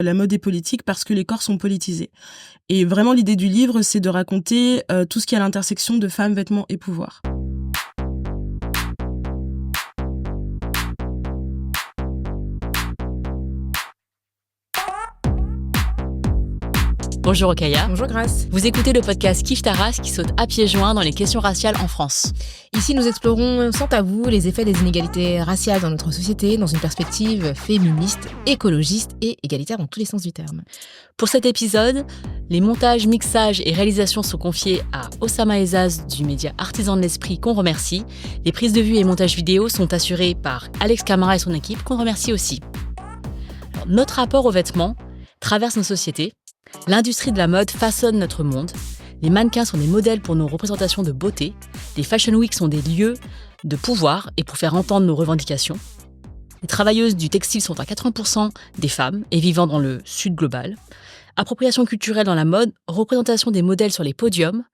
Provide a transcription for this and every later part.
La mode est politique parce que les corps sont politisés. Et vraiment, l'idée du livre, c'est de raconter tout ce qui est à l'intersection de femmes, vêtements et pouvoir. Bonjour Rokhaya. Bonjour Grace. Vous écoutez le podcast Kiffe ta race qui saute à pieds joints dans les questions raciales en France. Ici, nous explorons sans tabou les effets des inégalités raciales dans notre société dans une perspective féministe, écologiste et égalitaire dans tous les sens du terme. Pour cet épisode, les montages, mixages et réalisations sont confiés à Osama Ezaz du média Artisan de l'Esprit qu'on remercie. Les prises de vue et montages vidéo sont assurés par Alex Camara et son équipe qu'on remercie aussi. Alors, notre rapport aux vêtements traverse nos sociétés. L'industrie de la mode façonne notre monde. Les mannequins sont des modèles pour nos représentations de beauté. Les Fashion Week sont des lieux de pouvoir et pour faire entendre nos revendications. Les travailleuses du textile sont à 80% des femmes et vivant dans le sud global. Appropriation culturelle dans la mode, représentation des modèles sur les podiums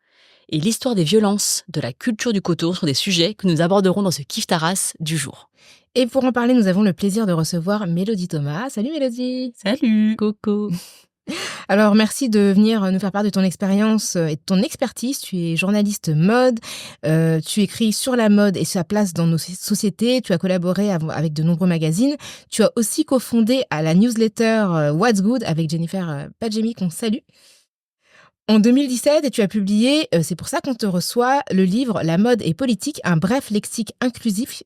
et l'histoire des violences de la culture du coton sont des sujets que nous aborderons dans ce Kiffe ta race du jour. Et pour en parler, nous avons le plaisir de recevoir Mélodie Thomas. Salut Mélodie. Salut. Coco. Alors, merci de venir nous faire part de ton expérience et de ton expertise. Tu es journaliste mode, tu écris sur la mode et sa place dans nos sociétés, tu as collaboré avec de nombreux magazines, tu as aussi cofondé à la newsletter What's Good avec Jennifer Padjemi, qu'on salue. En 2017, tu as publié, c'est pour ça qu'on te reçoit, le livre La mode et politique, un bref lexique inclusif,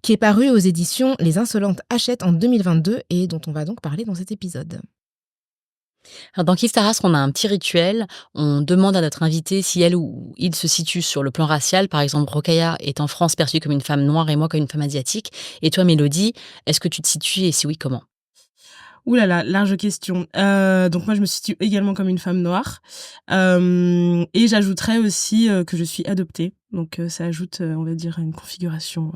qui est paru aux éditions Les Insolentes Hachette en 2022 et dont on va donc parler dans cet épisode. Alors dans Kiffe ta race, on a un petit rituel. On demande à notre invité si elle ou il se situe sur le plan racial. Par exemple, Rokhaya est en France perçue comme une femme noire et moi comme une femme asiatique. Et toi, Mélodie, est-ce que tu te situes et si oui, comment ? Ouh là là, large question. Donc moi, je me situe également comme une femme noire. Et j'ajouterais aussi que je suis adoptée. Donc ça ajoute, on va dire, une configuration,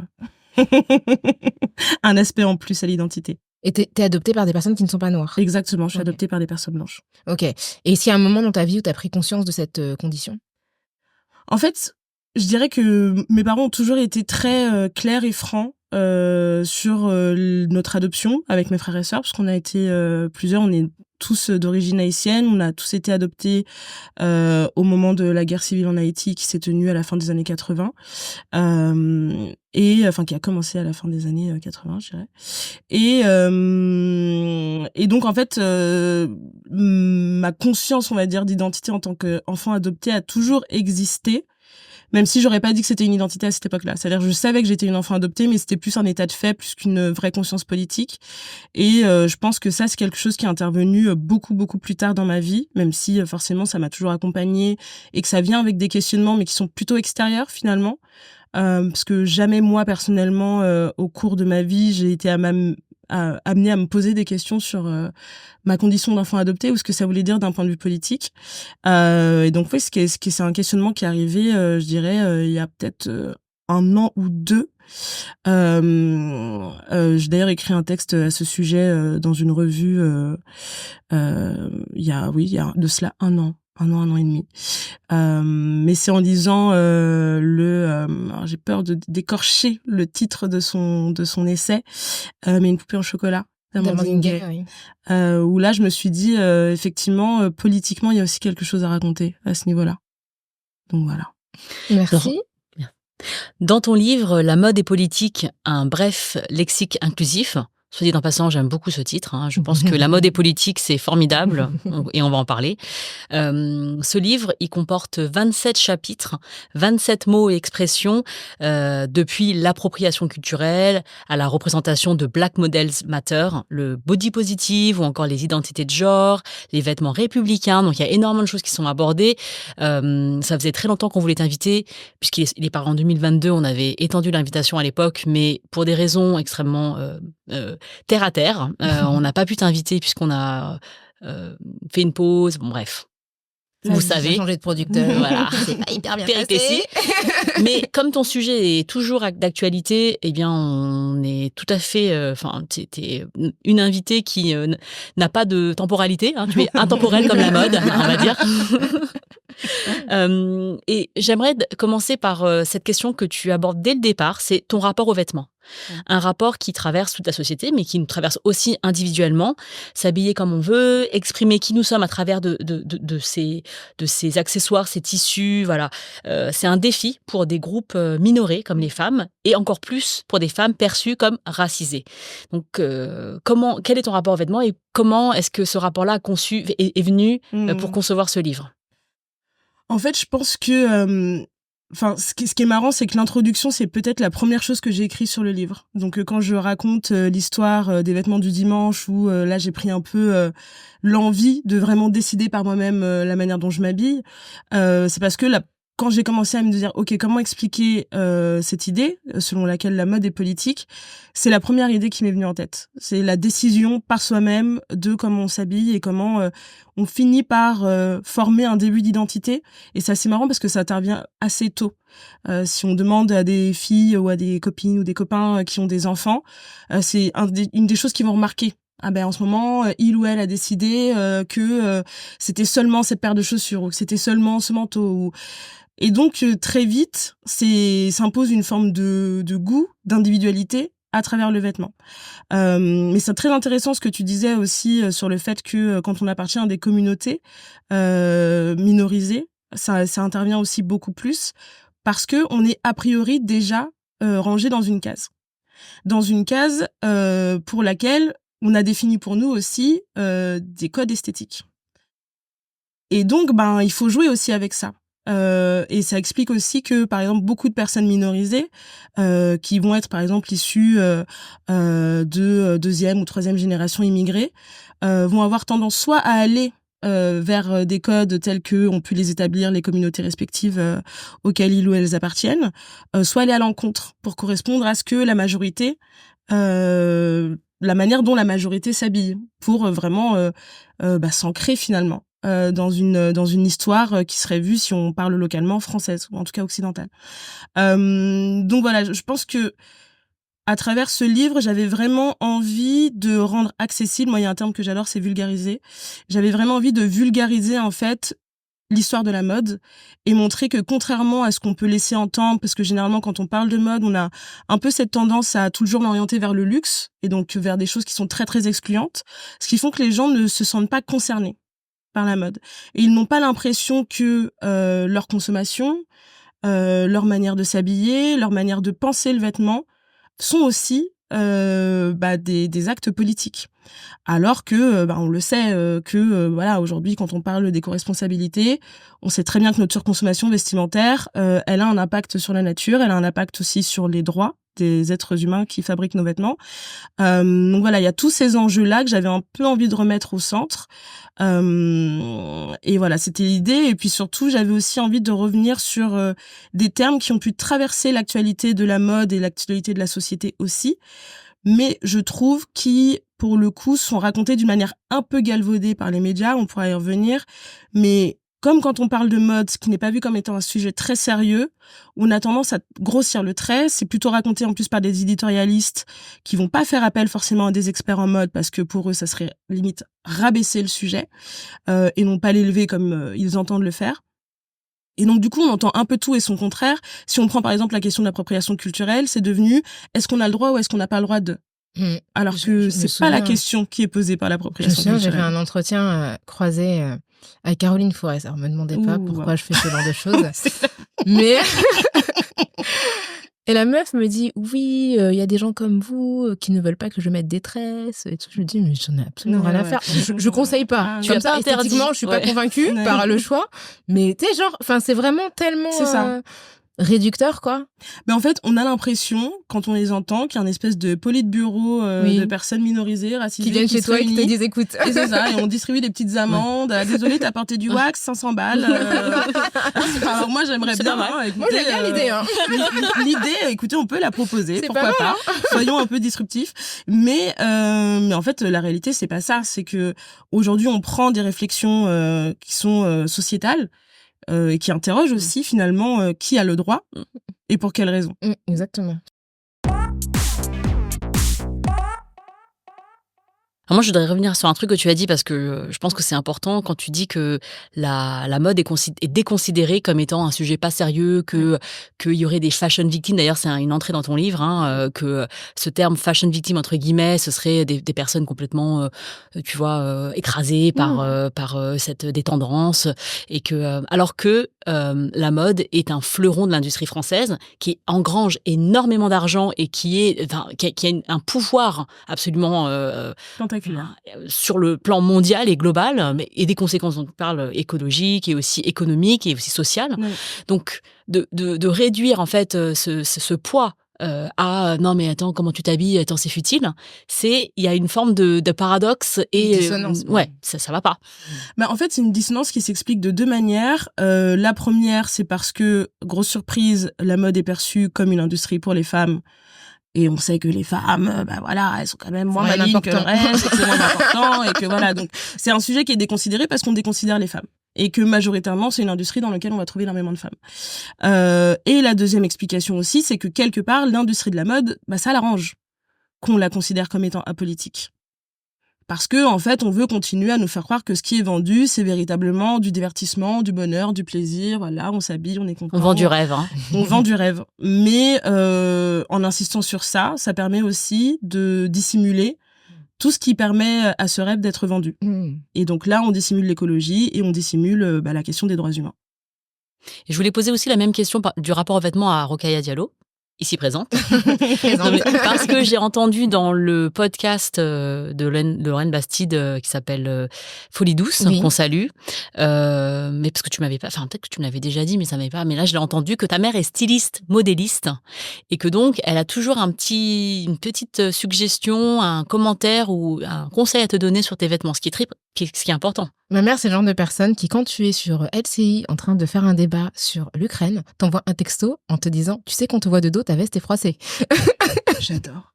un aspect en plus à l'identité. Et t'es adoptée par des personnes qui ne sont pas noires. Exactement, je suis adoptée par des personnes blanches. Ok. Et est-ce qu'il y a un moment dans ta vie où tu as pris conscience de cette condition ? En fait, je dirais que mes parents ont toujours été très clairs et francs sur notre adoption avec mes frères et sœurs, parce qu'on a été plusieurs, on est tous d'origine haïtienne, on a tous été adoptés au moment de la guerre civile en Haïti qui s'est tenue à la fin des années 80 et enfin qui a commencé à la fin des années 80, je dirais. Et donc en fait ma conscience, on va dire, d'identité en tant qu'enfant adopté a toujours existé. Même si j'aurais pas dit que c'était une identité à cette époque-là. C'est-à-dire que je savais que j'étais une enfant adoptée, mais c'était plus un état de fait, plus qu'une vraie conscience politique. Et je pense que ça, c'est quelque chose qui est intervenu beaucoup, beaucoup plus tard dans ma vie, même si forcément ça m'a toujours accompagnée et que ça vient avec des questionnements, mais qui sont plutôt extérieurs finalement. Parce que jamais moi, personnellement, au cours de ma vie, j'ai été amenée à me poser des questions sur ma condition d'enfant adopté ou ce que ça voulait dire d'un point de vue politique. Et donc oui, c'est un questionnement qui est arrivé, je dirais, il y a peut-être un an ou deux. J'ai d'ailleurs écrit un texte à ce sujet dans une revue il y a de cela un an et demi. Mais c'est en lisant alors j'ai peur de d'écorcher le titre de son essai, mais une poupée en chocolat d'Amandine Gay, oui. Où là je me suis dit effectivement politiquement il y a aussi quelque chose à raconter à ce niveau-là. Donc voilà. Merci. Dans ton livre La mode et politique, un bref lexique inclusif. Soit dit en passant, j'aime beaucoup ce titre. Je pense que la mode et politique, c'est formidable et on va en parler. Ce livre, il comporte 27 chapitres, 27 mots et expressions, depuis l'appropriation culturelle à la représentation de Black Models Matter, le body positive ou encore les identités de genre, les vêtements républicains. Donc il y a énormément de choses qui sont abordées. Ça faisait très longtemps qu'on voulait t'inviter, puisqu'il est paru en 2022. On avait étendu l'invitation à l'époque, mais pour des raisons extrêmement terre à terre. On n'a pas pu t'inviter puisqu'on a fait une pause. Bon, bref. Vous savez. Changé de producteur. Voilà. C'est pas hyper bien Péripéties. Mais comme ton sujet est toujours d'actualité, eh bien, on est tout à fait, t'es une invitée qui n'a pas de temporalité, Tu es intemporelle comme la mode, on va dire. Et j'aimerais commencer par cette question que tu abordes dès le départ, c'est ton rapport aux vêtements. Un rapport qui traverse toute la société, mais qui nous traverse aussi individuellement. S'habiller comme on veut, exprimer qui nous sommes à travers de ces accessoires, ces tissus. Voilà, c'est un défi pour des groupes minorés comme les femmes, et encore plus pour des femmes perçues comme racisées. Donc, quel est ton rapport aux vêtements et comment est-ce que ce rapport-là est venu pour concevoir ce livre? En fait, je pense que ce qui est marrant, c'est que l'introduction, c'est peut-être la première chose que j'ai écrite sur le livre. Donc, quand je raconte l'histoire des vêtements du dimanche, où là, j'ai pris un peu l'envie de vraiment décider par moi-même la manière dont je m'habille, c'est parce que quand j'ai commencé à me dire, OK, comment expliquer cette idée selon laquelle la mode est politique, c'est la première idée qui m'est venue en tête. C'est la décision par soi-même de comment on s'habille et comment on finit par former un début d'identité. Et c'est assez marrant parce que ça intervient assez tôt. Si on demande à des filles ou à des copines ou des copains qui ont des enfants, c'est une des choses qu'ils vont remarquer. Ah ben en ce moment, il ou elle a décidé que c'était seulement cette paire de chaussures ou que c'était seulement ce manteau. Et donc, très vite, s'impose une forme de goût, d'individualité à travers le vêtement. Mais c'est très intéressant ce que tu disais aussi sur le fait que quand on appartient à des communautés minorisées, ça intervient aussi beaucoup plus parce que on est a priori déjà rangé dans une case. Dans une case pour laquelle on a défini pour nous aussi des codes esthétiques. Et donc, il faut jouer aussi avec ça. Et ça explique aussi que, par exemple, beaucoup de personnes minorisées, qui vont être, par exemple, issues de deuxième ou troisième génération immigrée, vont avoir tendance soit à aller vers des codes tels que ont pu les établir les communautés respectives auxquelles ils ou elles appartiennent, soit aller à l'encontre pour correspondre à ce que la majorité, la manière dont la majorité s'habille, pour vraiment s'ancrer finalement. Dans une histoire qui serait vue, si on parle localement, française, ou en tout cas occidentale. Donc voilà, je pense que à travers ce livre, j'avais vraiment envie de rendre accessible, moi il y a un terme que j'adore, c'est vulgariser. J'avais vraiment envie de vulgariser en fait l'histoire de la mode et montrer que contrairement à ce qu'on peut laisser entendre, parce que généralement quand on parle de mode, on a un peu cette tendance à toujours l'orienter vers le luxe et donc vers des choses qui sont très très excluantes, ce qui font que les gens ne se sentent pas concernés par la mode. Et ils n'ont pas l'impression que leur consommation, leur manière de s'habiller, leur manière de penser le vêtement sont aussi des actes politiques. Alors que, on le sait, voilà, aujourd'hui, quand on parle d'éco-responsabilité, on sait très bien que notre surconsommation vestimentaire, elle a un impact sur la nature, elle a un impact aussi sur les droits des êtres humains qui fabriquent nos vêtements. Donc voilà, il y a tous ces enjeux-là que j'avais un peu envie de remettre au centre. Et voilà, c'était l'idée. Et puis surtout, j'avais aussi envie de revenir sur des termes qui ont pu traverser l'actualité de la mode et l'actualité de la société aussi. Mais je trouve qui, pour le coup, sont racontés d'une manière un peu galvaudée par les médias. On pourra y revenir. Mais comme quand on parle de mode, ce qui n'est pas vu comme étant un sujet très sérieux, on a tendance à grossir le trait. C'est plutôt raconté en plus par des éditorialistes qui vont pas faire appel forcément à des experts en mode parce que pour eux, ça serait limite rabaisser le sujet et non pas l'élever comme ils entendent le faire. Et donc, du coup, on entend un peu tout et son contraire. Si on prend, par exemple, la question de l'appropriation culturelle, c'est devenu est-ce qu'on a le droit ou est-ce qu'on n'a pas le droit de Alors que c'est pas la question qui est posée par l'appropriation culturelle. J'ai fait un entretien croisé avec Caroline Forest. Alors, me demandez pas pourquoi je fais ce genre de choses. Mais... Et la meuf me dit, oui, il y a des gens comme vous qui ne veulent pas que je mette des tresses et tout. Je me dis, mais j'en ai absolument rien à faire. Je conseille pas. Comme ça, esthétiquement, je suis pas convaincue par le choix. Mais tu sais, genre, enfin, c'est vraiment tellement réducteur, quoi. Mais en fait, on a l'impression, quand on les entend, qu'il y a une espèce de politburo de personnes minorisées, racisées, qui viennent chez toi et qui te disent, écoute. Et c'est ça, et on distribue des petites amendes. Désolé, t'as porté du wax, 500 balles. Alors moi, j'aimerais bien. Écoutez, moi, j'aime bien l'idée. L'idée, écoutez, on peut la proposer, pourquoi pas. Soyons un peu disruptifs. Mais en fait, la réalité, c'est pas ça. C'est que aujourd'hui, on prend des réflexions qui sont sociétales. Et qui interroge aussi finalement qui a le droit et pour quelles raisons. Exactement. Alors moi, je voudrais revenir sur un truc que tu as dit parce que je pense que c'est important quand tu dis que la mode est déconsidérée comme étant un sujet pas sérieux, qu'il y aurait des fashion victims. D'ailleurs, c'est une entrée dans ton livre, que ce terme fashion victim entre guillemets, ce serait des personnes complètement, tu vois, écrasées par des tendances, et que alors que la mode est un fleuron de l'industrie française qui engrange énormément d'argent et qui a un pouvoir absolument Tentaculaire. sur le plan mondial et global, et des conséquences dont on parle écologiques et aussi économiques et aussi sociales. Oui. Donc, de réduire en fait ce poids à non mais attends, comment tu t'habilles, attends, c'est futile, il y a une forme de paradoxe et dissonance. Ouais, ça va pas. En fait, c'est une dissonance qui s'explique de deux manières. La première, c'est parce que, grosse surprise, la mode est perçue comme une industrie pour les femmes. Et on sait que les femmes, elles sont quand même moins malignes que le reste, et que c'est moins important, et que voilà. Donc, c'est un sujet qui est déconsidéré parce qu'on déconsidère les femmes. Et que majoritairement, c'est une industrie dans laquelle on va trouver énormément de femmes. Et la deuxième explication aussi, c'est que quelque part, l'industrie de la mode, ça l'arrange qu'on la considère comme étant apolitique. Parce que, en fait, on veut continuer à nous faire croire que ce qui est vendu, c'est véritablement du divertissement, du bonheur, du plaisir. Voilà, on s'habille, on est content. On vend du rêve. On vend du rêve. Mais en insistant sur ça, ça permet aussi de dissimuler tout ce qui permet à ce rêve d'être vendu. Et donc là, on dissimule l'écologie et on dissimule la question des droits humains. Et je voulais poser aussi la même question du rapport aux vêtements à Rokhaya Diallo, ici présente. Parce que j'ai entendu dans le podcast de Lorraine Bastide qui s'appelle Folie douce, qu'on salue, mais parce que tu m'avais pas, peut-être que tu me l'avais déjà dit, mais ça m'avait pas, mais là je l'ai entendu, que ta mère est styliste, modéliste, et que donc elle a toujours une petite suggestion, un commentaire ou un conseil à te donner sur tes vêtements, ce qui est important. Ma mère, c'est le genre de personne qui, quand tu es sur LCI en train de faire un débat sur l'Ukraine, t'envoie un texto en te disant « Tu sais qu'on te voit de dos, ta veste est froissée. » J'adore.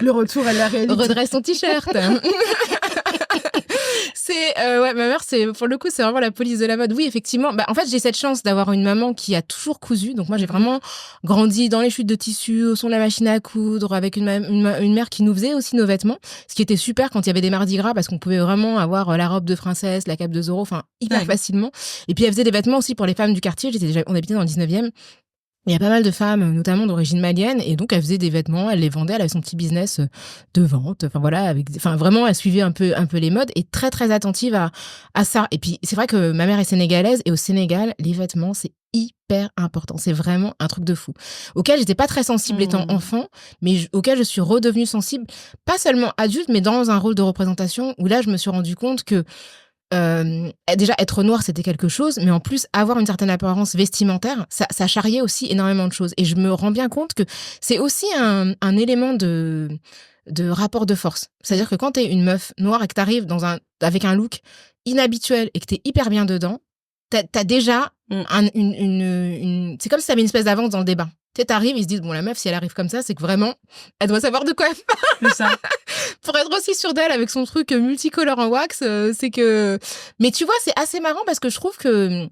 Le retour à la réalité. Redresse ton t-shirt. Ma mère, pour le coup, c'est vraiment la police de la mode. Oui, effectivement. En fait, j'ai cette chance d'avoir une maman qui a toujours cousu. Donc moi, j'ai vraiment grandi dans les chutes de tissu, au son de la machine à coudre, avec une mère qui nous faisait aussi nos vêtements. Ce qui était super quand il y avait des mardis gras, parce qu'on pouvait vraiment avoir la robe de princesse, la cape de Zorro, hyper facilement. Et puis elle faisait des vêtements aussi pour les femmes du quartier. On habitait dans le 19e. Il y a pas mal de femmes, notamment d'origine malienne, et donc elle faisait des vêtements, elle les vendait, elle avait son petit business de vente. Vraiment, elle suivait un peu les modes et très très attentive à ça. Et puis c'est vrai que ma mère est sénégalaise et au Sénégal, les vêtements c'est hyper important. C'est vraiment un truc de fou. Auquel j'étais pas très sensible étant enfant, mais auquel je suis redevenue sensible, pas seulement adulte, mais dans un rôle de représentation où là je me suis rendu compte que déjà être noir c'était quelque chose, mais en plus avoir une certaine apparence vestimentaire ça charriait aussi énormément de choses, et je me rends bien compte que c'est aussi un élément de rapport de force. C'est-à-dire que quand t'es une meuf noire et que t'arrives avec un look inhabituel et que t'es hyper bien dedans, t'as déjà c'est comme si t'avais une espèce d'avance dans le débat. Tu sais, t'arrives, ils se disent, bon, la meuf, si elle arrive comme ça, c'est que vraiment, elle doit savoir de quoi elle parle. C'est ça. Pour être aussi sûre d'elle avec son truc multicolore en wax, c'est que... Mais tu vois, c'est assez marrant parce que je trouve que...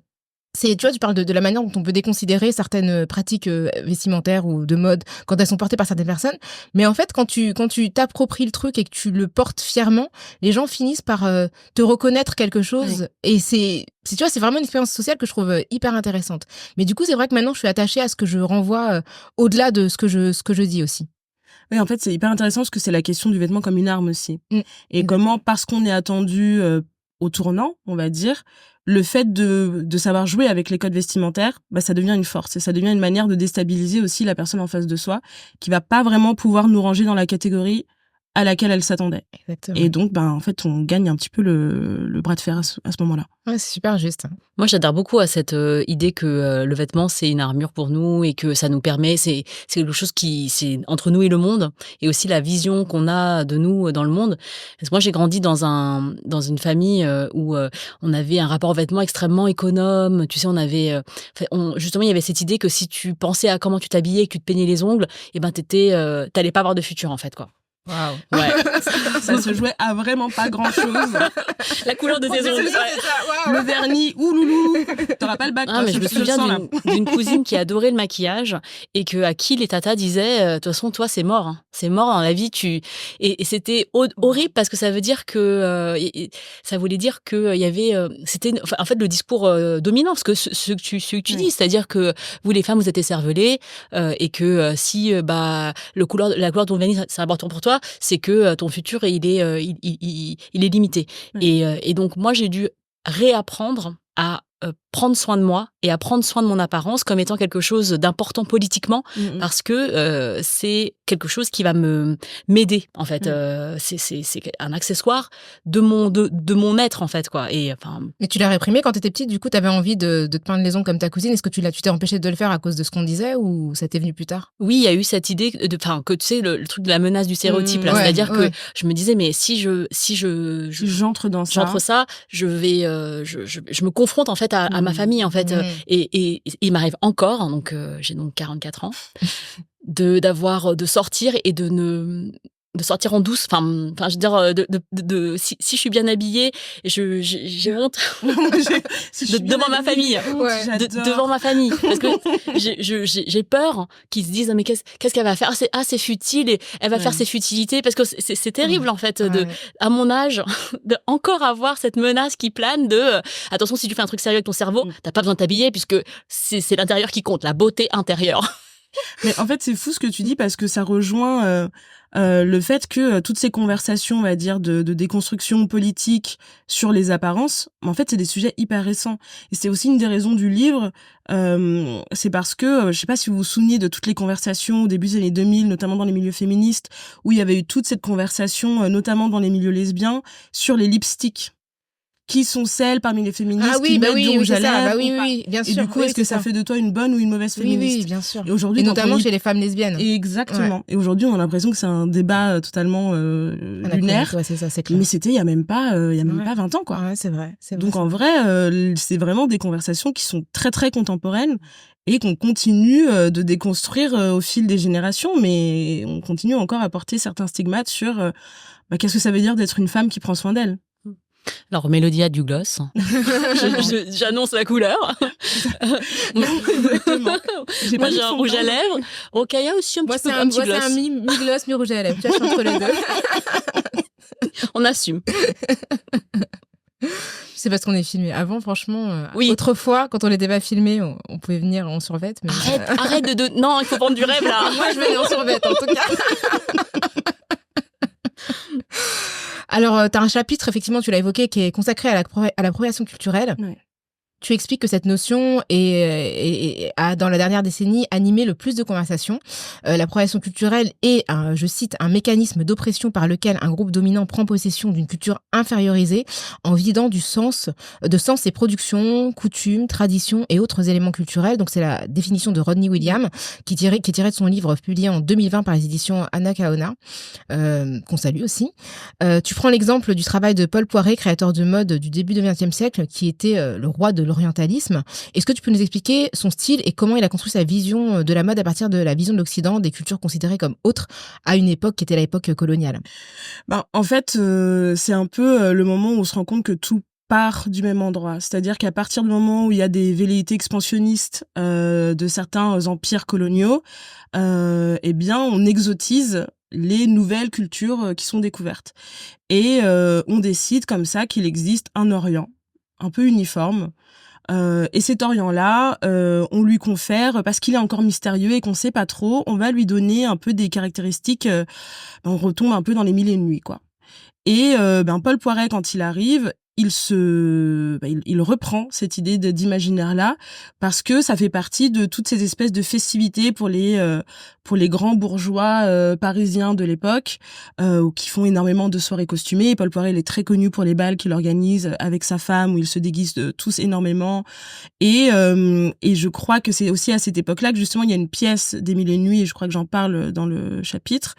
Tu vois, tu parles de la manière dont on peut déconsidérer certaines pratiques vestimentaires ou de mode quand elles sont portées par certaines personnes. Mais en fait, quand tu t'appropries le truc et que tu le portes fièrement, les gens finissent par te reconnaître quelque chose. Oui. Et tu vois, c'est vraiment une expérience sociale que je trouve hyper intéressante. Mais du coup, c'est vrai que maintenant, je suis attachée à ce que je renvoie au-delà de ce que je dis aussi. Oui, en fait, c'est hyper intéressant parce que c'est la question du vêtement comme une arme aussi. Et comment, parce qu'on est attendu au tournant, on va dire, le fait de savoir jouer avec les codes vestimentaires, ça devient une force et ça devient une manière de déstabiliser aussi la personne en face de soi qui va pas vraiment pouvoir nous ranger dans la catégorie à laquelle elle s'attendait. Exactement. Et donc, en fait, on gagne un petit peu le bras de fer à ce moment-là. Ouais, c'est super juste. Moi, j'adhère beaucoup à cette idée que le vêtement, c'est une armure pour nous et que ça nous permet, c'est quelque chose c'est entre nous et le monde, et aussi la vision qu'on a de nous dans le monde. Parce que moi, j'ai grandi dans une famille où on avait un rapport au vêtement extrêmement économe. Tu sais, justement, il y avait cette idée que si tu pensais à comment tu t'habillais, que tu te peignais les ongles, t'allais pas avoir de futur, en fait, quoi. Waouh. Ouais. Ça se jouait à vraiment pas grand-chose. La couleur de tes ongles. Le vernis, ouloulou. T'auras pas le bac. Ah, mais je me souviens d'une cousine qui adorait le maquillage et à qui les tatas disaient, de toute façon, toi, c'est mort. Hein. C'est mort dans la vie. Et c'était horrible parce que ça veut dire que, ça voulait dire que il y avait, c'était, en fait, le discours dominant, parce que ce que tu dis, c'est-à-dire que vous, les femmes, vous êtes écervelées, et que si, la couleur de ton vernis, c'est important pour toi, c'est que ton futur, il est limité. Et donc, moi, j'ai dû réapprendre à prendre soin de moi et à prendre soin de mon apparence comme étant quelque chose d'important politiquement, parce que c'est quelque chose qui va m'aider, en fait. C'est un accessoire de mon être, en fait, quoi. Et enfin. Mais tu l'as réprimé quand t'étais petite, du coup, t'avais envie de te peindre les ongles comme ta cousine. Est-ce que tu t'es empêché de le faire à cause de ce qu'on disait, ou ça t'est venu plus tard? Oui, il y a eu cette idée que tu sais, le truc de la menace du stéréotype, là. C'est-à-dire que je me disais, mais si j'entre dans ça, je vais, je me confronte, en fait, à ma famille, en fait. Et il m'arrive encore, donc j'ai donc 44 ans, de sortir et de sortir en douce, enfin je veux dire, si je suis bien habillée, j'ai honte devant ma famille, devant ma famille, parce que j'ai peur qu'ils se disent, mais qu'est-ce qu'elle va faire, c'est futile, et elle va faire ses futilités, parce que c'est terrible, en fait, à mon âge, de encore avoir cette menace qui plane de attention, si tu fais un truc sérieux avec ton cerveau, t'as pas besoin de t'habiller, puisque c'est l'intérieur qui compte, la beauté intérieure. Mais en fait, c'est fou ce que tu dis, parce que ça rejoint le fait que toutes ces conversations, on va dire, de déconstruction politique sur les apparences, en fait, c'est des sujets hyper récents. Et c'est aussi une des raisons du livre, c'est parce que, je sais pas si vous vous souvenez de toutes les conversations au début des années 2000, notamment dans les milieux féministes, où il y avait eu toute cette conversation, notamment dans les milieux lesbiens, sur les lipsticks. Qui sont celles parmi les féministes qui mettent du rouge à lèvres, oui, bien sûr. Et du coup, est-ce que ça fait de toi une bonne ou une mauvaise féministe? Oui, bien sûr. Et aujourd'hui, notamment chez les femmes lesbiennes. Exactement. Ouais. Et aujourd'hui, on a l'impression que c'est un débat totalement lunaire. Ouais, c'est ça, c'est clair. Mais c'était il y a même pas 20 ans, quoi. Ouais, c'est vrai. Donc en vrai, c'est vraiment des conversations qui sont très très contemporaines et qu'on continue de déconstruire au fil des générations, mais on continue encore à porter certains stigmates sur qu'est-ce que ça veut dire d'être une femme qui prend soin d'elle. Alors, Mélodie a du gloss. J'annonce la couleur. Exactement. Moi, j'ai un rouge à lèvres. Rokaya aussi, un petit gloss. Moi, c'est un mi-gloss, mi-rouge à lèvres. Tu vois, je suis entre les deux. On assume. C'est parce qu'on est filmé. Avant, franchement, autrefois, quand on n'était pas filmé, on pouvait venir en survette. Mais... Arrête de... Non, il faut vendre du rêve, là. Moi, je venais en survette, en tout cas. Alors, tu as un chapitre, effectivement, tu l'as évoqué, qui est consacré à l'appropriation culturelle. Oui. Tu expliques que cette notion a, dans la dernière décennie, animé le plus de conversations. L'appropriation culturelle est, je cite, un mécanisme d'oppression par lequel un groupe dominant prend possession d'une culture infériorisée en vidant de sens ses productions, coutumes, traditions et autres éléments culturels. Donc, c'est la définition de Rodney Williams, qui est tirée de son livre publié en 2020 par les éditions Anacaona, qu'on salue aussi. Tu prends l'exemple du travail de Paul Poiret, créateur de mode du début du XXe siècle, qui était le roi de l'orientalisme. Est-ce que tu peux nous expliquer son style et comment il a construit sa vision de la mode à partir de la vision de l'Occident, des cultures considérées comme autres à une époque qui était l'époque coloniale? En fait, c'est un peu le moment où on se rend compte que tout part du même endroit. C'est-à-dire qu'à partir du moment où il y a des velléités expansionnistes de certains empires coloniaux, eh bien, on exotise les nouvelles cultures qui sont découvertes. Et on décide comme ça qu'il existe un Orient un peu uniforme. Et cet Orient-là, on lui confère, parce qu'il est encore mystérieux et qu'on sait pas trop, on va lui donner un peu des caractéristiques, on retombe un peu dans les mille et une nuits, quoi. Et Paul Poiret, quand il arrive, il reprend cette idée d'imaginaire-là, parce que ça fait partie de toutes ces espèces de festivités pour les grands bourgeois parisiens de l'époque, qui font énormément de soirées costumées. Paul Poiret, il est très connu pour les bals qu'il organise avec sa femme, où ils se déguisent tous énormément. Et je crois que c'est aussi à cette époque-là que justement il y a une pièce des Mille et une Nuits, et je crois que j'en parle dans le chapitre,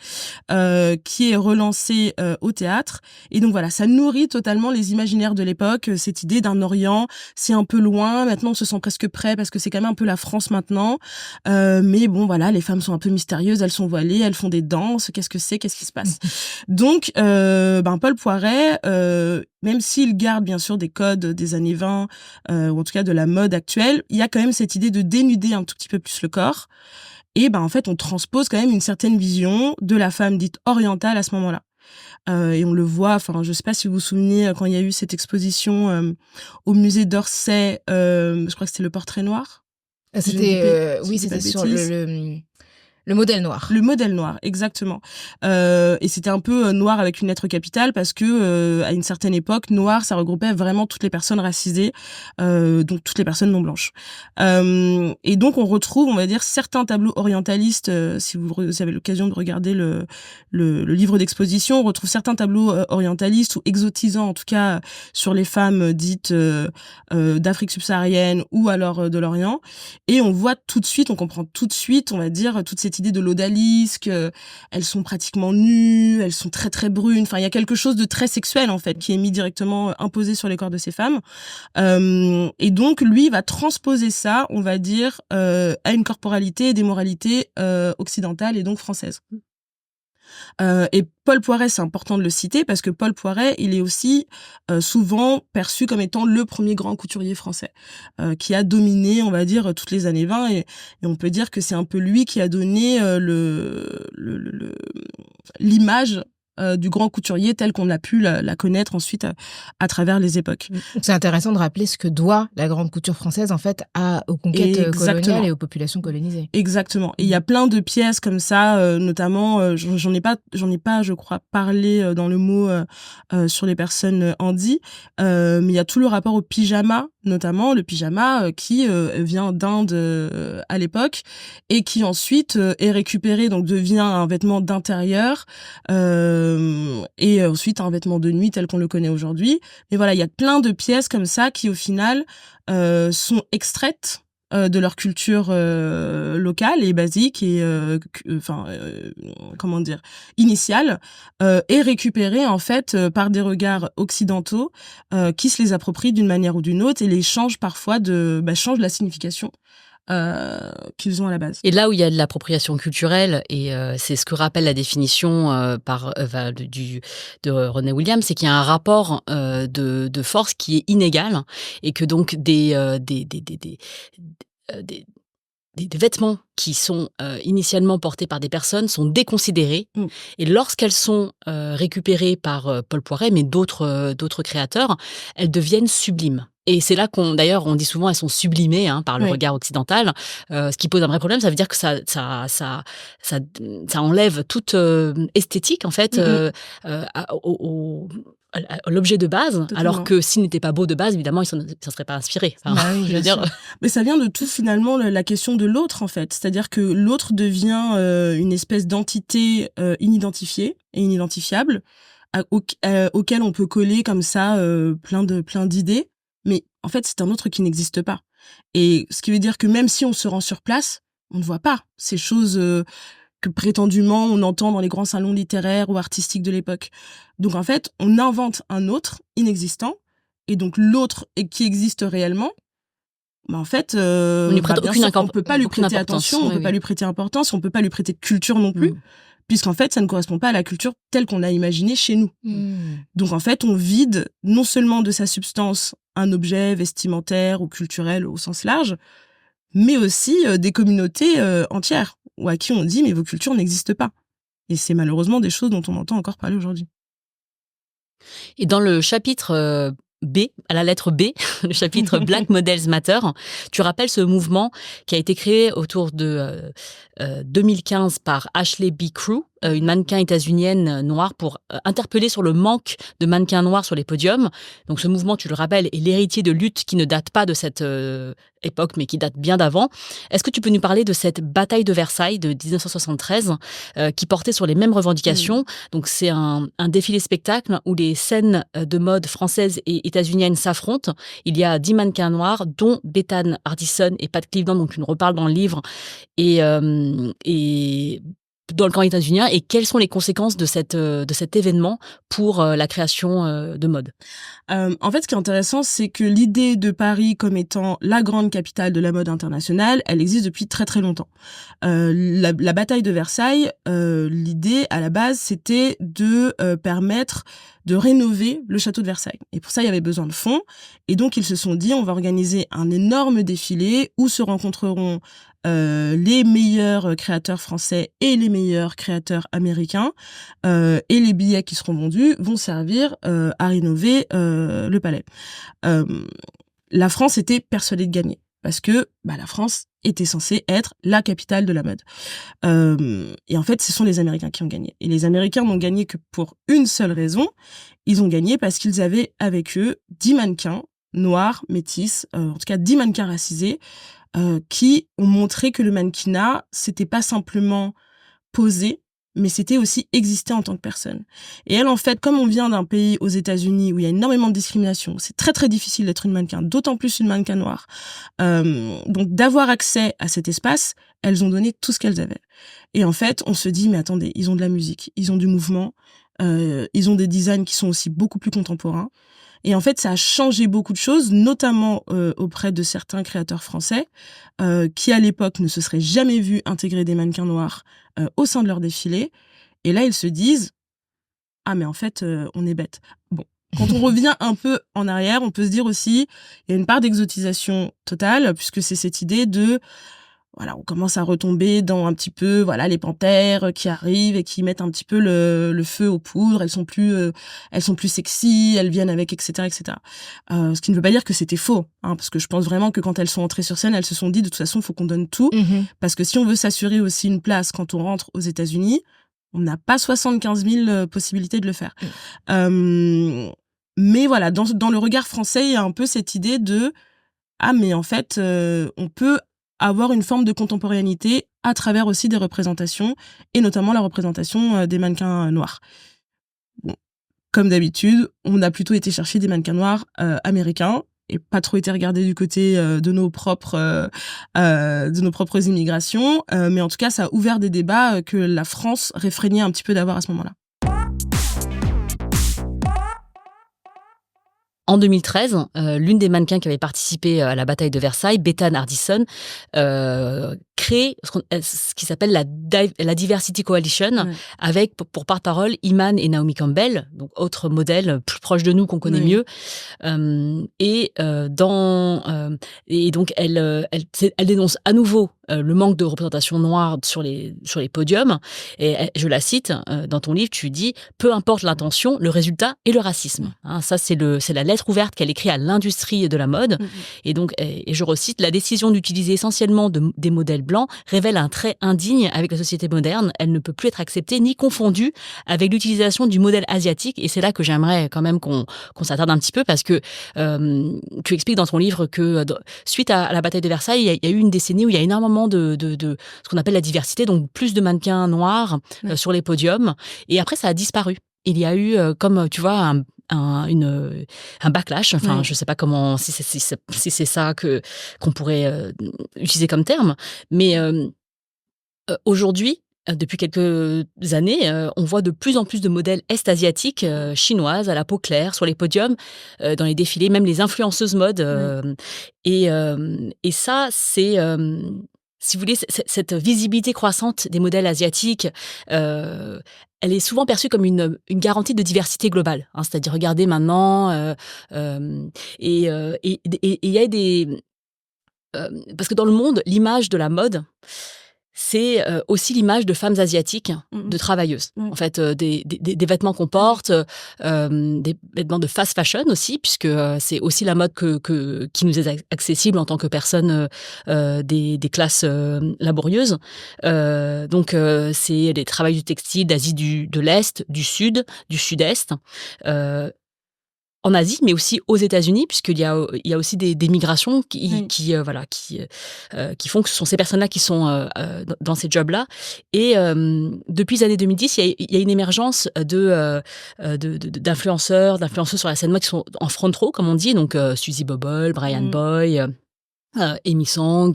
qui est relancée au théâtre. Et donc voilà, ça nourrit totalement les imaginaires imaginaire de l'époque, cette idée d'un Orient, c'est un peu loin, maintenant on se sent presque prêt parce que c'est quand même un peu la France maintenant, mais bon voilà, les femmes sont un peu mystérieuses, elles sont voilées, elles font des danses, qu'est-ce qui se passe? Donc Paul Poiret, même s'il garde bien sûr des codes des années 20, ou en tout cas de la mode actuelle, il y a quand même cette idée de dénuder un tout petit peu plus le corps. Et en fait, on transpose quand même une certaine vision de la femme dite orientale à ce moment-là. Et on le voit, enfin, je sais pas si vous vous souvenez, quand il y a eu cette exposition au musée d'Orsay, je crois que c'était le portrait noir. C'était, oui, c'était sur le modèle noir. Le modèle noir, exactement. Et c'était un peu noir avec une lettre capitale parce que à une certaine époque, noir, ça regroupait vraiment toutes les personnes racisées, donc toutes les personnes non blanches. Et donc on retrouve, on va dire, certains tableaux orientalistes. Si vous avez l'occasion de regarder le livre d'exposition, on retrouve certains tableaux orientalistes ou exotisants, en tout cas, sur les femmes dites d'Afrique subsaharienne ou alors de l'Orient. Et on voit tout de suite, on comprend tout de suite, on va dire, toute cette idée de l'odalisque, elles sont pratiquement nues, elles sont très très brunes. Enfin, il y a quelque chose de très sexuel en fait qui est mis directement imposé sur les corps de ces femmes. Et donc lui va transposer ça, on va dire, à une corporalité et des moralités occidentales et donc françaises. Et Paul Poiret, c'est important de le citer parce que Paul Poiret, il est aussi souvent perçu comme étant le premier grand couturier français qui a dominé, on va dire, toutes les années 20 et on peut dire que c'est un peu lui qui a donné l'image du grand couturier tel qu'on a pu la connaître ensuite à travers les époques. C'est intéressant de rappeler ce que doit la grande couture française en fait aux conquêtes coloniales et aux populations colonisées. Exactement. Et il y a plein de pièces comme ça, notamment j'en ai pas, je crois, parlé dans le mot sur les personnes handies, mais il y a tout le rapport au pyjama, notamment le pyjama qui vient d'Inde à l'époque et qui ensuite est récupéré, donc devient un vêtement d'intérieur. Et ensuite un vêtement de nuit tel qu'on le connaît aujourd'hui. Mais voilà, il y a plein de pièces comme ça qui au final sont extraites de leur culture locale et basique et comment dire, initiale, et récupérées en fait par des regards occidentaux qui se les approprient d'une manière ou d'une autre et les changent parfois changent la signification qu'ils ont à la base. Et là où il y a de l'appropriation culturelle, et c'est ce que rappelle la définition de René Williams, c'est qu'il y a un rapport de force qui est inégal et que donc des vêtements qui sont initialement portés par des personnes sont déconsidérés et lorsqu'elles sont récupérées par Paul Poiret, mais d'autres créateurs, elles deviennent sublimes. Et c'est là d'ailleurs, on dit souvent, elles sont sublimées par le regard occidental, ce qui pose un vrai problème. Ça veut dire que ça enlève toute esthétique en fait à l'objet de base. Totalement. Alors que s'il n'était pas beau de base, évidemment, il ne serait pas inspiré. Enfin, oui, je veux dire. Mais ça vient de tout finalement la question de l'autre en fait, c'est-à-dire que l'autre devient une espèce d'entité inidentifiée et inidentifiable auquel on peut coller comme ça plein d'idées. Mais en fait, c'est un autre qui n'existe pas. Et ce qui veut dire que même si on se rend sur place, on ne voit pas ces choses que prétendument on entend dans les grands salons littéraires ou artistiques de l'époque. Donc en fait, on invente un autre inexistant, et donc l'autre qui existe réellement, en fait, on ne peut pas lui prêter attention, on ne peut pas lui prêter importance, on ne peut pas lui prêter de culture non plus. Puisqu'en fait, ça ne correspond pas à la culture telle qu'on l'a imaginée chez nous. Donc en fait, on vide non seulement de sa substance un objet vestimentaire ou culturel au sens large, mais aussi des communautés entières, ou à qui on dit « mais vos cultures n'existent pas ». Et c'est malheureusement des choses dont on entend encore parler aujourd'hui. Et dans le chapitre B, à la lettre B, le chapitre Black Models Matter, tu rappelles ce mouvement qui a été créé autour de 2015 par Ashley B. Crew, une mannequin états-unienne noire, pour interpeller sur le manque de mannequins noirs sur les podiums. Donc ce mouvement, tu le rappelles, est l'héritier de luttes qui ne datent pas de cette époque, mais qui datent bien d'avant. Est-ce que tu peux nous parler de cette bataille de Versailles de 1973 qui portait sur les mêmes revendications? Donc c'est un défilé-spectacle où les scènes de mode françaises et états-uniennes s'affrontent. Il y a 10 mannequins noirs, dont Bethany Hardison et Pat Cleveland, dont tu nous reparles dans le livre, et dans le camp états-unien et quelles sont les conséquences de cet événement pour la création de mode? En fait, ce qui est intéressant, c'est que l'idée de Paris comme étant la grande capitale de la mode internationale, elle existe depuis très très longtemps. La bataille de Versailles, l'idée à la base, c'était de permettre de rénover le château de Versailles. Et pour ça, il y avait besoin de fonds. Et donc, ils se sont dit, on va organiser un énorme défilé où se rencontreront les meilleurs créateurs français et les meilleurs créateurs américains. Et les billets qui seront vendus vont servir à rénover le palais. La France était persuadée de gagner parce que la France était censée être la capitale de la mode. Et en fait, ce sont les Américains qui ont gagné. Et les Américains n'ont gagné que pour une seule raison. Ils ont gagné parce qu'ils avaient avec eux 10 mannequins noirs, métis, en tout cas 10 mannequins racisés, qui ont montré que le mannequinat, c'était pas simplement posé, mais c'était aussi exister en tant que personne. Et elle, en fait, comme on vient d'un pays aux États-Unis où il y a énormément de discrimination, c'est très très difficile d'être une mannequin, d'autant plus une mannequin noire. Donc d'avoir accès à cet espace, elles ont donné tout ce qu'elles avaient. Et en fait, on se dit, mais attendez, ils ont de la musique, ils ont du mouvement, ils ont des designs qui sont aussi beaucoup plus contemporains. Et en fait, ça a changé beaucoup de choses, notamment auprès de certains créateurs français qui, à l'époque, ne se seraient jamais vus intégrer des mannequins noirs au sein de leur défilé. Et là, ils se disent « Ah, mais en fait, on est bête. » Bon, quand on revient un peu en arrière, on peut se dire aussi il y a une part d'exotisation totale, puisque c'est cette idée de... Voilà, on commence à retomber dans un petit peu, les panthères qui arrivent et qui mettent un petit peu le feu aux poudres. Elles sont plus sexy, elles viennent avec, etc., etc. Ce qui ne veut pas dire que c'était faux, parce que je pense vraiment que quand elles sont entrées sur scène, elles se sont dit de toute façon, il faut qu'on donne tout, parce que si on veut s'assurer aussi une place quand on rentre aux États-Unis, on n'a pas 75 000 possibilités de le faire. Mais voilà, dans le regard français, il y a un peu cette idée de mais en fait, on peut avoir une forme de contemporanéité à travers aussi des représentations, et notamment la représentation des mannequins noirs. Bon, comme d'habitude, on a plutôt été chercher des mannequins noirs américains, et pas trop été regardé du côté de nos propres immigrations, mais en tout cas, ça a ouvert des débats que la France réfrénait un petit peu d'avoir à ce moment-là. En 2013, l'une des mannequins qui avait participé à la bataille de Versailles, Bethany Hardison, crée ce qui s'appelle la Diversity Coalition, avec pour porte-parole Iman et Naomi Campbell, donc autres modèles plus proches de nous qu'on connaît mieux. Et donc elle dénonce à nouveau le manque de représentation noire sur les podiums. Et je la cite dans ton livre, tu dis « Peu importe l'intention, le résultat est le racisme ». Ça, c'est la lettre ouverte qu'elle écrit à l'industrie de la mode. Et donc, et je recite, la décision d'utiliser essentiellement des modèles blancs révèle un trait indigne avec la société moderne. Elle ne peut plus être acceptée ni confondue avec l'utilisation du modèle asiatique. Et c'est là que j'aimerais quand même qu'on s'attarde un petit peu, parce que tu expliques dans ton livre que suite à la bataille de Versailles, il y a eu une décennie où il y a énormément de ce qu'on appelle la diversité, donc plus de mannequins noirs sur les podiums. Et après, ça a disparu. Il y a eu, comme tu vois, un backlash, je sais pas comment, si c'est ça qu'on pourrait utiliser comme terme, mais aujourd'hui, depuis quelques années, on voit de plus en plus de modèles est-asiatiques, chinoises, à la peau claire, sur les podiums, dans les défilés, même les influenceuses mode. Et ça, c'est... si vous voulez, cette visibilité croissante des modèles asiatiques, elle est souvent perçue comme une garantie de diversité globale. C'est-à-dire, regardez maintenant, et il y a des... parce que dans le monde, l'image de la mode, c'est aussi l'image de femmes asiatiques, de travailleuses. En fait, des vêtements qu'on porte, des vêtements de fast fashion aussi, puisque c'est aussi la mode qui nous est accessible en tant que personnes des classes laborieuses. Donc, c'est les travailleurs du textile d'Asie de l'Est, du Sud, du Sud-Est. En Asie, mais aussi aux États-Unis, puisqu'il y a aussi des migrations qui font que ce sont ces personnes-là qui sont dans ces jobs-là. Et depuis les années 2010, il y a une émergence d'influenceuses sur la scène mode qui sont en front row, comme on dit, donc Suzy Bobble, Brian Boy, Amy Song,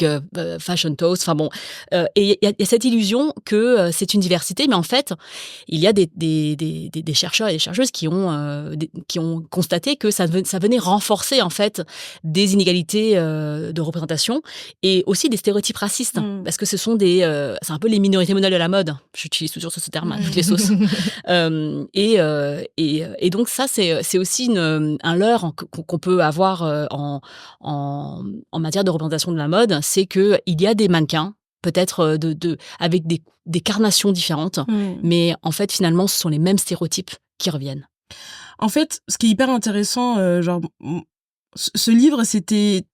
Fashion Toast, enfin bon. Et il y a cette illusion que c'est une diversité, mais en fait, il y a des chercheurs et des chercheuses qui ont constaté que ça venait renforcer en fait des inégalités de représentation et aussi des stéréotypes racistes, parce que ce sont c'est un peu les minorités modèles de la mode. J'utilise toujours ce terme à toutes les sauces. Et donc ça, c'est aussi un leurre qu'on peut avoir en matière de représentation de la mode, c'est que il y a des mannequins, peut-être avec des carnations différentes, mais en fait, finalement, ce sont les mêmes stéréotypes qui reviennent. En fait, ce qui est hyper intéressant, ce livre, c'était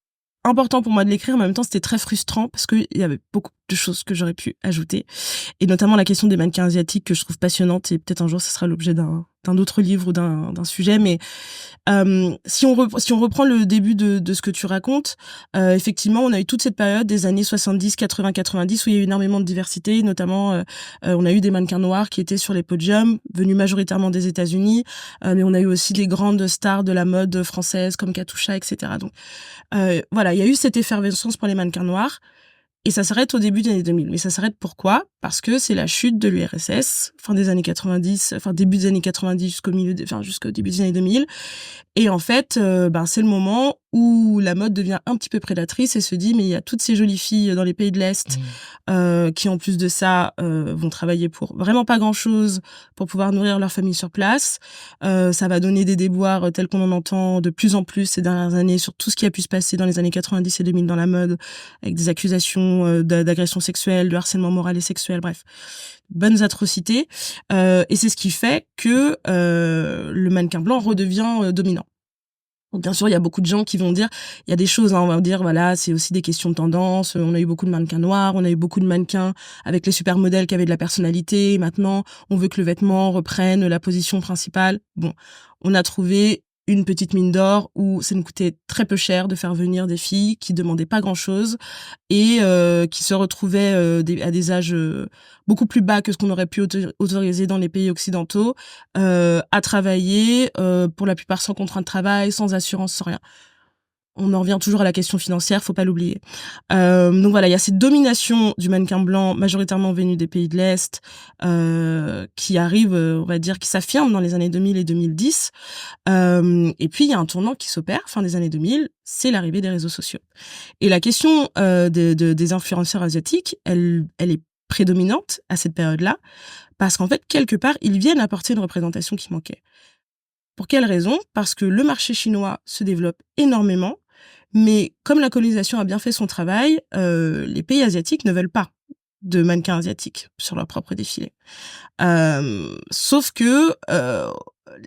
important pour moi de l'écrire, mais en même temps, c'était très frustrant parce qu'il y avait beaucoup de choses que j'aurais pu ajouter. Et notamment la question des mannequins asiatiques que je trouve passionnante, et peut-être un jour, ce sera l'objet d'un autre livre ou d'un sujet. Mais si on reprend le début de ce que tu racontes, effectivement, on a eu toute cette période des années 70, 80, 90 où il y a eu énormément de diversité, notamment on a eu des mannequins noirs qui étaient sur les podiums, venus majoritairement des États-Unis, mais on a eu aussi des grandes stars de la mode française comme Katusha, etc. Donc voilà, il y a eu cette effervescence pour les mannequins noirs. Et ça s'arrête au début des années 2000. Mais ça s'arrête pourquoi ? Parce que c'est la chute de l'URSS, fin des années 90, début des années 90 jusqu'au début des années 2000. Et en fait, c'est le moment où la mode devient un petit peu prédatrice et se dit, mais il y a toutes ces jolies filles dans les pays de l'Est qui, en plus de ça, vont travailler pour vraiment pas grand-chose pour pouvoir nourrir leur famille sur place. Ça va donner des déboires tels qu'on en entend de plus en plus ces dernières années sur tout ce qui a pu se passer dans les années 90 et 2000 dans la mode, avec des accusations d'agression sexuelle, de harcèlement moral et sexuel, bref, bonnes atrocités. Et c'est ce qui fait que le mannequin blanc redevient dominant. Bien sûr, il y a beaucoup de gens qui vont dire, il y a des choses, on va dire, voilà, c'est aussi des questions de tendance. On a eu beaucoup de mannequins noirs, on a eu beaucoup de mannequins avec les supermodèles qui avaient de la personnalité. Maintenant, on veut que le vêtement reprenne la position principale. Bon, on a trouvé une petite mine d'or où ça nous coûtait très peu cher de faire venir des filles qui demandaient pas grand-chose et qui se retrouvaient à des âges beaucoup plus bas que ce qu'on aurait pu autoriser dans les pays occidentaux à travailler, pour la plupart sans contrat de travail, sans assurance, sans rien. On en revient toujours à la question financière, faut pas l'oublier. Donc voilà, il y a cette domination du mannequin blanc, majoritairement venu des pays de l'Est, qui arrive, on va dire, qui s'affirme dans les années 2000 et 2010. Et puis il y a un tournant qui s'opère, fin des années 2000, c'est l'arrivée des réseaux sociaux. Et la question des influenceurs asiatiques, elle est prédominante à cette période-là, parce qu'en fait, quelque part, ils viennent apporter une représentation qui manquait. Pour quelle raison ? Parce que le marché chinois se développe énormément, mais comme la colonisation a bien fait son travail, les pays asiatiques ne veulent pas de mannequins asiatiques sur leur propre défilé. Sauf que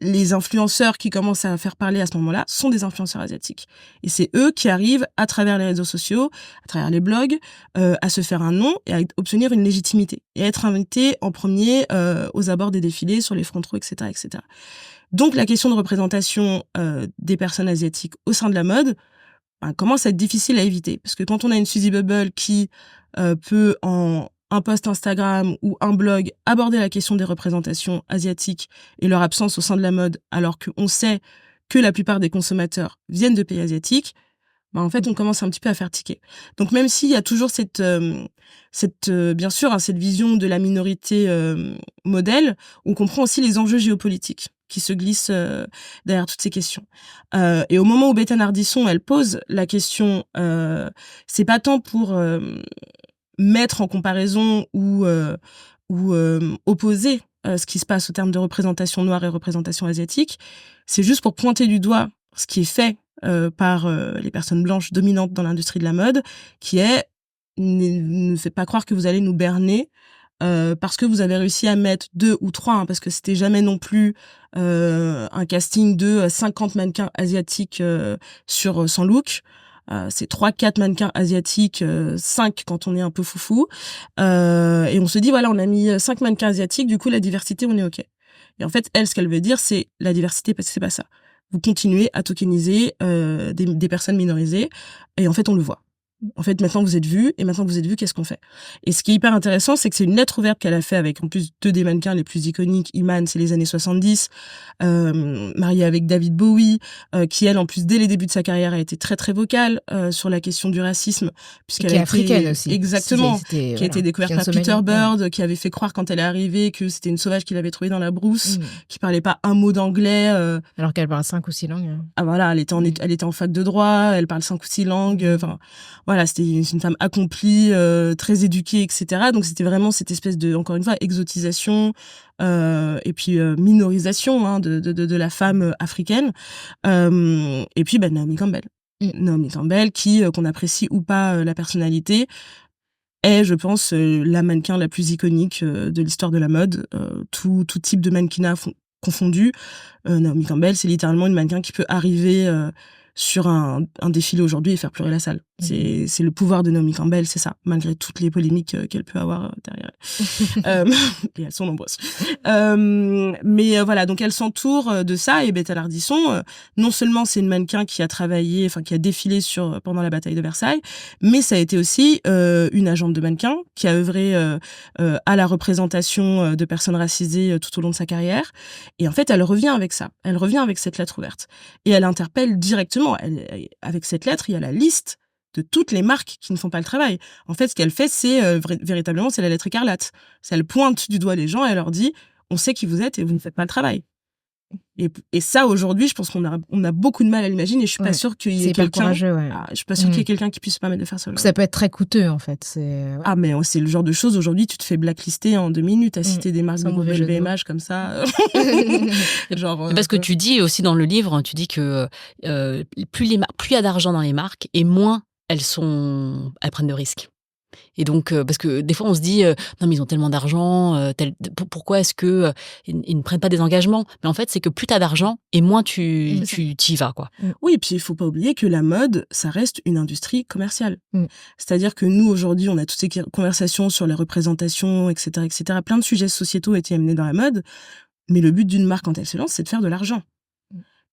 les influenceurs qui commencent à faire parler à ce moment-là sont des influenceurs asiatiques. Et c'est eux qui arrivent, à travers les réseaux sociaux, à travers les blogs, à se faire un nom et à obtenir une légitimité. Et à être invités en premier aux abords des défilés, sur les front rows, etc., etc. Donc la question de représentation des personnes asiatiques au sein de la mode commence à être difficile à éviter. Parce que quand on a une Suzy Bubble qui peut, en un post Instagram ou un blog, aborder la question des représentations asiatiques et leur absence au sein de la mode, alors qu'on sait que la plupart des consommateurs viennent de pays asiatiques, en fait, on commence un petit peu à faire tiquer. Donc même s'il y a toujours bien sûr, cette vision de la minorité modèle, on comprend aussi les enjeux géopolitiques qui se glissent derrière toutes ces questions. Et au moment où Bethan Ardisson, elle pose la question, c'est pas tant pour mettre en comparaison ou opposer ce qui se passe au terme de représentation noire et représentation asiatique, c'est juste pour pointer du doigt ce qui est fait par les personnes blanches dominantes dans l'industrie de la mode, qui est ne faites pas croire que vous allez nous berner parce que vous avez réussi à mettre 2 ou 3, parce que c'était jamais non plus un casting de 50 mannequins asiatiques sur 100 looks. C'est 3-4 mannequins asiatiques, 5 quand on est un peu foufou. Et on se dit, voilà, on a mis 5 mannequins asiatiques, du coup, la diversité, on est OK. Et en fait, elle, ce qu'elle veut dire, c'est la diversité, parce que c'est pas ça. Vous continuez à tokeniser des personnes minorisées, et en fait, on le voit. En fait, maintenant vous êtes vus, et maintenant que vous êtes vus, qu'est-ce qu'on fait? Et ce qui est hyper intéressant, c'est que c'est une lettre ouverte qu'elle a fait avec, en plus, 2 des mannequins les plus iconiques. Iman, c'est les années 70, mariée avec David Bowie, qui elle, en plus, dès les débuts de sa carrière, a été très très vocale sur la question du racisme, puisqu'elle qui est a africaine été aussi. Exactement, C'était, qui a été découverte par Peter Bird, qui avait fait croire quand elle est arrivée que c'était une sauvage qu'il avait trouvée dans la brousse, qui parlait pas un mot d'anglais. Alors qu'elle parle 5 ou 6 langues. Ah voilà, elle était en fac de droit, elle parle 5 ou 6 langues. Enfin, voilà, c'était une femme accomplie, très éduquée, etc. Donc c'était vraiment cette espèce de, encore une fois, exotisation et puis minorisation de la femme africaine. Et puis Naomi Campbell. Naomi Campbell, qui, qu'on apprécie ou pas la personnalité, est, je pense, la mannequin la plus iconique de l'histoire de la mode. Tout type de mannequinat confondu. Naomi Campbell, c'est littéralement une mannequin qui peut arriver sur un défilé aujourd'hui et faire pleurer la salle. C'est le pouvoir de Naomi Campbell, c'est ça, malgré toutes les polémiques qu'elle peut avoir derrière elle. Et elles sont nombreuses. Mais voilà, donc elle s'entoure de ça, et Beth Lardisson, non seulement c'est une mannequin qui a travaillé, enfin qui a défilé pendant la bataille de Versailles, mais ça a été aussi une agente de mannequins qui a œuvré à la représentation de personnes racisées tout au long de sa carrière. Et en fait, elle revient avec ça. Elle revient avec cette lettre ouverte. Et elle interpelle directement. Avec cette lettre, il y a la liste de toutes les marques qui ne font pas le travail. En fait, ce qu'elle fait, c'est véritablement, c'est la lettre écarlate. Elle pointe du doigt les gens et elle leur dit « On sait qui vous êtes et vous ne faites pas le travail ». Et ça, aujourd'hui, je pense qu'on a beaucoup de mal à l'imaginer. Je suis pas sûre qu'il y ait quelqu'un. Je suis pas sûre qu'il y ait quelqu'un qui puisse se permettre de faire ça. Ça peut être très coûteux, en fait. Ah, mais c'est le genre de choses, aujourd'hui, tu te fais blacklister en 2 minutes à citer des marques de LVMH comme ça. Parce que tu dis aussi dans le livre, tu dis que plus il y a d'argent dans les marques, et moins elles prennent de risques. Et donc, parce que des fois, on se dit, non, mais ils ont tellement d'argent, pourquoi est-ce que ils ne prennent pas des engagements? Mais en fait, c'est que plus tu as d'argent, et moins tu y vas, quoi. Oui, et puis il faut pas oublier que la mode, ça reste une industrie commerciale. C'est-à-dire que nous, aujourd'hui, on a toutes ces conversations sur les représentations, etc., etc. Plein de sujets sociétaux ont été amenés dans la mode, mais le but d'une marque, quand elle se lance, c'est de faire de l'argent.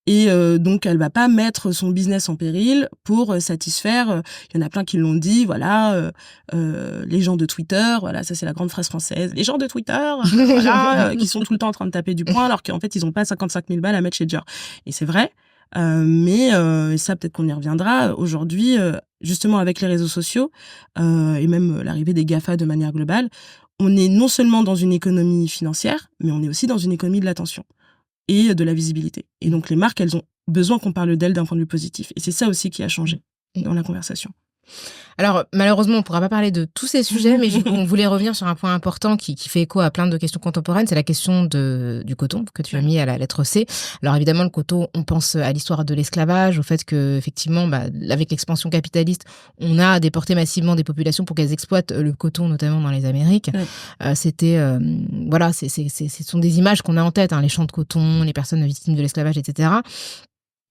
Et donc, elle va pas mettre son business en péril pour satisfaire. Il y en a plein qui l'ont dit, voilà, les gens de Twitter, voilà, ça c'est la grande phrase française. Les gens de Twitter, voilà, qui sont tout le temps en train de taper du poing, alors qu'en fait, ils ont pas 55 000 balles à mettre chez Dior. Et c'est vrai, mais ça, peut-être qu'on y reviendra. Aujourd'hui, justement, avec les réseaux sociaux et même l'arrivée des GAFA de manière globale, on est non seulement dans une économie financière, mais on est aussi dans une économie de l'attention et de la visibilité. Et donc, les marques, elles ont besoin qu'on parle d'elles d'un point de vue positif. Et c'est ça aussi qui a changé dans la conversation. Alors, malheureusement, on ne pourra pas parler de tous ces sujets, mais on voulait revenir sur un point important qui fait écho à plein de questions contemporaines, c'est la question du coton que tu as mis à la lettre C. Alors évidemment, le coton, on pense à l'histoire de l'esclavage, au fait que effectivement, avec l'expansion capitaliste, on a déporté massivement des populations pour qu'elles exploitent le coton, notamment dans les Amériques. Voilà, ce sont des images qu'on a en tête, les champs de coton, les personnes victimes de l'esclavage, etc.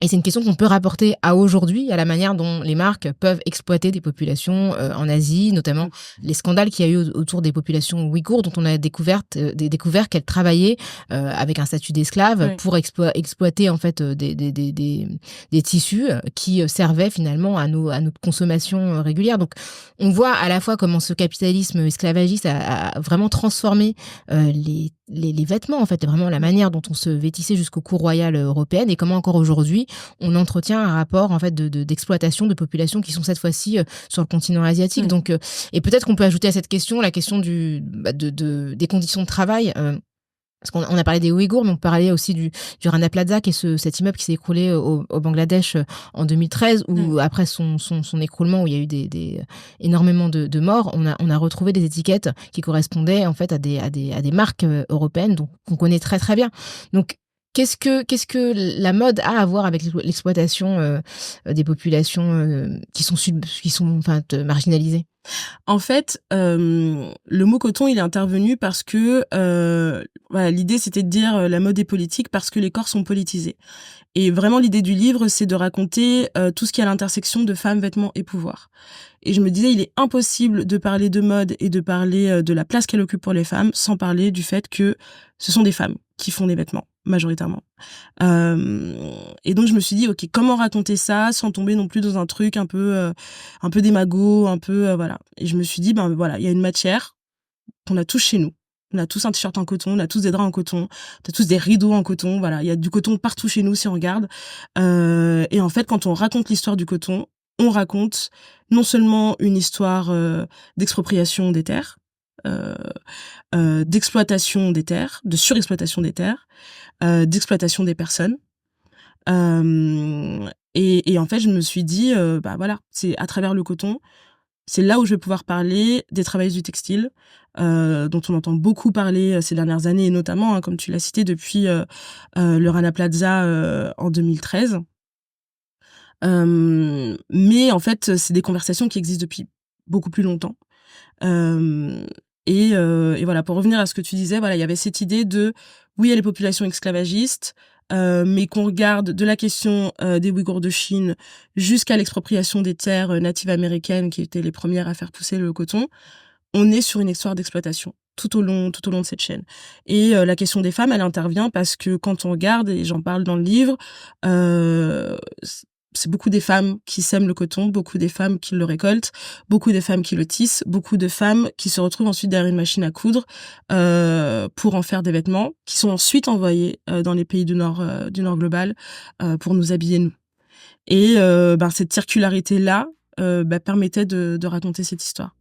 Et c'est une question qu'on peut rapporter à aujourd'hui, à la manière dont les marques peuvent exploiter des populations en Asie, notamment les scandales qu'il y a eu autour des populations ouïghours, dont on a découvert qu'elles travaillaient avec un statut d'esclave pour exploiter en fait des tissus qui servaient finalement à notre consommation régulière. Donc on voit à la fois comment ce capitalisme esclavagiste a vraiment transformé les vêtements, en fait, vraiment la manière dont on se vêtissait jusqu'aux cours royales européennes, et comment encore aujourd'hui on entretient un rapport en fait d'exploitation de populations qui sont cette fois-ci sur le continent asiatique. Donc et peut-être qu'on peut ajouter à cette question la question des conditions de travail. Parce qu'on a parlé des Ouïghours, mais on parlait aussi du Rana Plaza, qui est cet immeuble qui s'est écroulé au Bangladesh en 2013, où après son écroulement, où il y a eu énormément de morts, on a retrouvé des étiquettes qui correspondaient en fait à des marques européennes, donc qu'on connaît très très bien. Donc qu'est-ce que la mode a à voir avec l'exploitation des populations qui sont marginalisées? En fait, le mot coton, il est intervenu parce que l'idée, c'était de dire la mode est politique parce que les corps sont politisés. Et vraiment, l'idée du livre, c'est de raconter tout ce qui est à l'intersection de femmes, vêtements et pouvoir. Et je me disais, il est impossible de parler de mode et de parler de la place qu'elle occupe pour les femmes sans parler du fait que ce sont des femmes qui font des vêtements, majoritairement. Et donc je me suis dit, ok, comment raconter ça sans tomber non plus dans un truc un peu démago, un peu voilà. Et je me suis dit, ben voilà, il y a une matière qu'on a tous chez nous. On a tous un t-shirt en coton, on a tous des draps en coton, on a tous des rideaux en coton. Voilà, il y a du coton partout chez nous si on regarde. Et en fait, quand on raconte l'histoire du coton, on raconte non seulement une histoire d'expropriation des terres, d'exploitation des terres, de surexploitation des terres, d'exploitation des personnes. Et en fait, je me suis dit, bah voilà, c'est à travers le coton, c'est là où je vais pouvoir parler des travailleuses du textile, dont on entend beaucoup parler ces dernières années, et notamment, comme tu l'as cité, depuis le Rana Plaza en 2013. Mais en fait, c'est des conversations qui existent depuis beaucoup plus longtemps. Et voilà, pour revenir à ce que tu disais, voilà, il y avait cette idée de, oui, il y a les populations esclavagistes, mais qu'on regarde de la question des Ouïghours de Chine jusqu'à l'expropriation des terres natives américaines qui étaient les premières à faire pousser le coton, on est sur une histoire d'exploitation tout au long de cette chaîne. Et la question des femmes, elle intervient parce que quand on regarde, et j'en parle dans le livre, c'est beaucoup des femmes qui sèment le coton, beaucoup des femmes qui le récoltent, beaucoup des femmes qui le tissent, beaucoup de femmes qui se retrouvent ensuite derrière une machine à coudre pour en faire des vêtements qui sont ensuite envoyés dans les pays du Nord global pour nous habiller nous. Et cette circularité-là permettait de raconter cette histoire.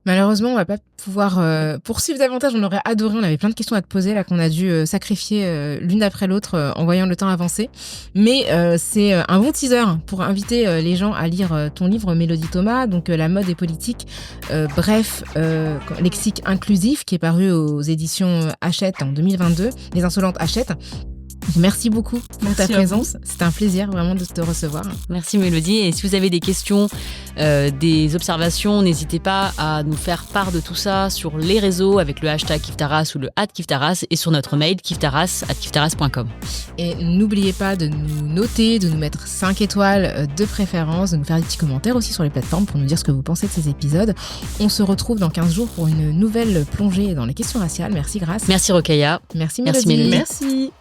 Malheureusement, on va pas pouvoir poursuivre davantage. On aurait adoré. On avait plein de questions à te poser là qu'on a dû sacrifier l'une après l'autre en voyant le temps avancer. Mais c'est un bon teaser pour inviter les gens à lire ton livre, Mélodie Thomas, donc La mode et politique. Bref, lexique inclusif qui est paru aux éditions Hachette en 2022. Les Insolentes Hachette. Merci beaucoup pour ta présence. C'était un plaisir vraiment de te recevoir. Merci Mélodie. Et si vous avez des questions, des observations, n'hésitez pas à nous faire part de tout ça sur les réseaux avec le hashtag Kiftaras ou le @Kiftaras et sur notre mail kiftaras@kiftaras.com. Et n'oubliez pas de nous noter, de nous mettre 5 étoiles de préférence, de nous faire des petits commentaires aussi sur les plateformes pour nous dire ce que vous pensez de ces épisodes. On se retrouve dans 15 jours pour une nouvelle plongée dans les questions raciales. Merci Grace. Merci Rokhaya. Merci Mélodie. Merci.